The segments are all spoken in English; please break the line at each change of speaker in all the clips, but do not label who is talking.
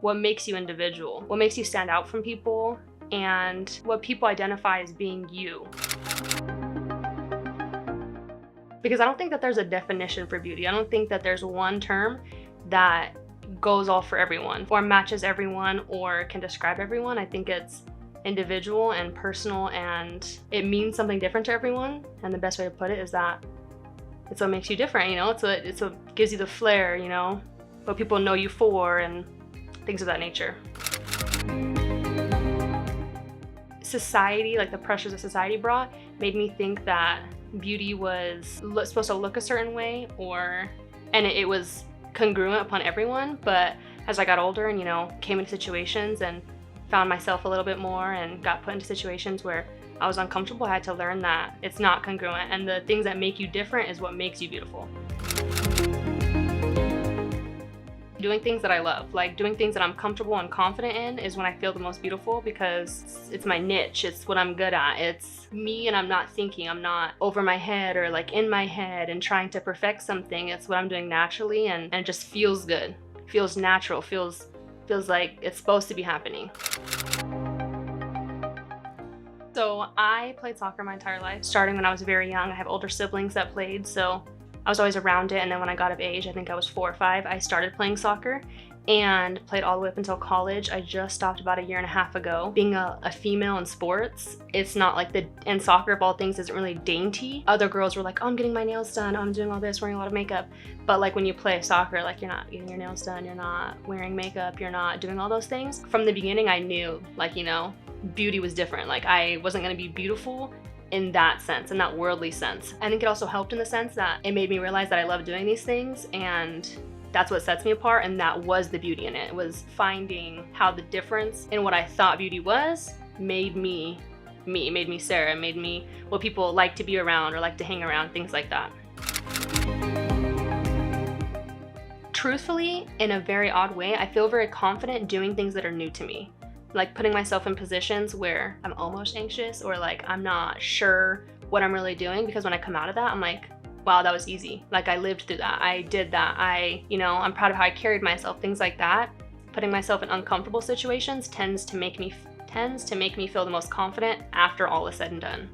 what makes you individual, what makes you stand out from people, and what people identify as being you. Because I don't think that there's a definition for beauty. I don't think that there's one term that goes all for everyone or matches everyone or can describe everyone. I think it's individual and personal, and it means something different to everyone. And the best way to put it is that it's what makes you different, you know? It's what gives you the flair, you know? What people know you for and things of that nature. Society, like the pressures that society brought, made me think that beauty was supposed to look a certain way, and it was congruent upon everyone. But as I got older and, you know, came into situations and found myself a little bit more and got put into situations where I was uncomfortable, I had to learn that it's not congruent, and the things that make you different is what makes you beautiful. Doing things that I love, like doing things that I'm comfortable and confident in, is when I feel the most beautiful, because it's my niche, it's what I'm good at, it's me, and I'm not thinking, I'm not over my head or like in my head and trying to perfect something. It's what I'm doing naturally, and it just feels good, feels natural, feels like it's supposed to be happening. So I played soccer my entire life, starting when I was very young. I have older siblings that played, so I was always around it. And then when I got of age, I think I was 4 or 5, I started playing soccer and played all the way up until college. I just stopped about 1.5 years ago. Being a female in sports, it's not like and soccer of all things isn't really dainty. Other girls were like, oh, I'm getting my nails done, oh, I'm doing all this, wearing a lot of makeup. But like when you play soccer, like you're not getting your nails done, you're not wearing makeup, you're not doing all those things. From the beginning, I knew, like, you know, beauty was different. Like I wasn't gonna be beautiful in that sense, in that worldly sense. I think it also helped in the sense that it made me realize that I love doing these things, and that's what sets me apart, and that was the beauty in it. It was finding how the difference in what I thought beauty was made me me, made me Sarah, made me what people like to be around or like to hang around, things like that. Truthfully, in a very odd way, I feel very confident doing things that are new to me. Like putting myself in positions where I'm almost anxious or like I'm not sure what I'm really doing, because when I come out of that, I'm like, wow, that was easy. Like I lived through that, I did that, I'm proud of how I carried myself, things like that. Putting myself in uncomfortable situations tends to make me feel the most confident after all is said and done.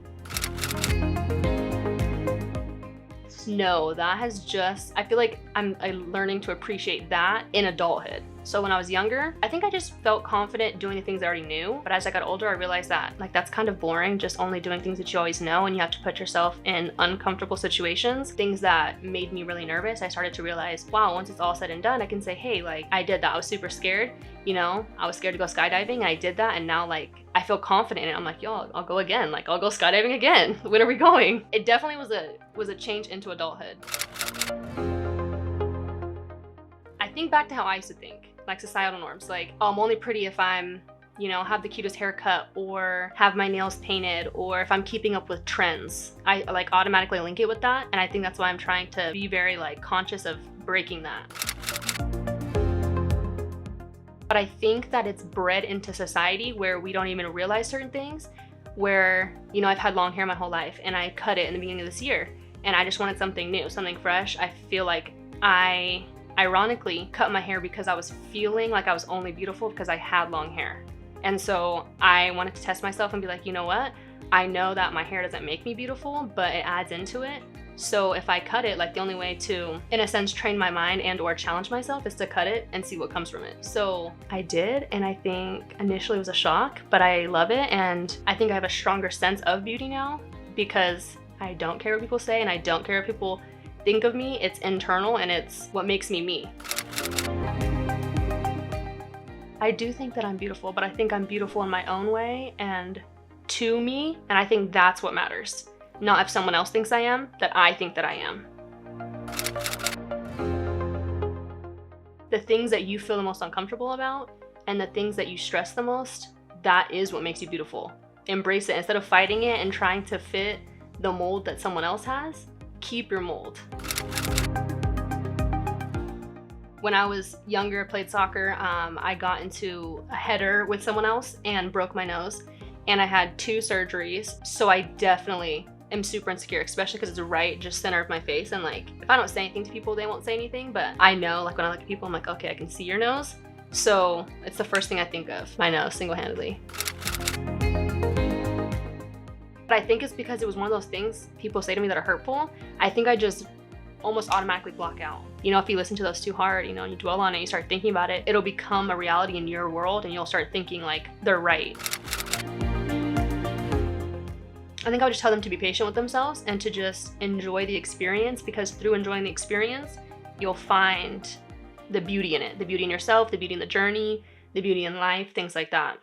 No, that has just, I feel like I'm learning to appreciate that in adulthood. So when I was younger, I think I just felt confident doing the things I already knew. But as I got older, I realized that like that's kind of boring, just only doing things that you always know, and you have to put yourself in uncomfortable situations. Things that made me really nervous, I started to realize, wow, once it's all said and done, I can say, hey, like I did that. I was super scared, I was scared to go skydiving, and I did that, and now like I feel confident in it. I'm like, yo, I'll go again. Like I'll go skydiving again. When are we going? It definitely was a change into adulthood. I think back to how I used to think, like societal norms, like, oh, I'm only pretty if I'm, have the cutest haircut or have my nails painted, or if I'm keeping up with trends. I like automatically link it with that, and I think that's why I'm trying to be very like conscious of breaking that. But I think that it's bred into society where we don't even realize certain things, where, I've had long hair my whole life and I cut it in the beginning of this year, and I just wanted something new, something fresh. I feel like I ironically cut my hair because I was feeling like I was only beautiful because I had long hair. And so I wanted to test myself and be like, you know what? I know that my hair doesn't make me beautiful, but it adds into it. So if I cut it, like the only way to, in a sense, train my mind and or challenge myself is to cut it and see what comes from it. So I did, and I think initially it was a shock, but I love it. And I think I have a stronger sense of beauty now because I don't care what people say, and I don't care what people think of me. It's internal, and it's what makes me me. I do think that I'm beautiful, but I think I'm beautiful in my own way and to me, and I think that's what matters. Not if someone else thinks I am, that I think that I am. The things that you feel the most uncomfortable about and the things that you stress the most, that is what makes you beautiful. Embrace it. Instead of fighting it and trying to fit the mold that someone else has, keep your mold. When I was younger, played soccer, I got into a header with someone else and broke my nose, and I had 2 surgeries. So I definitely am super insecure, especially because it's right just center of my face, and like if I don't say anything to people, they won't say anything. But I know, like when I look at people, I'm like, okay, I can see your nose, So it's the first thing I think of. I know, single-handedly. But I think it's because it was one of those things people say to me that are hurtful. I think I just almost automatically block out. You know, if you listen to those too hard, you know, and you dwell on it, you start thinking about it, it'll become a reality in your world and you'll start thinking like they're right. I think I would just tell them to be patient with themselves and to just enjoy the experience, because through enjoying the experience, you'll find the beauty in it, the beauty in yourself, the beauty in the journey, the beauty in life, things like that.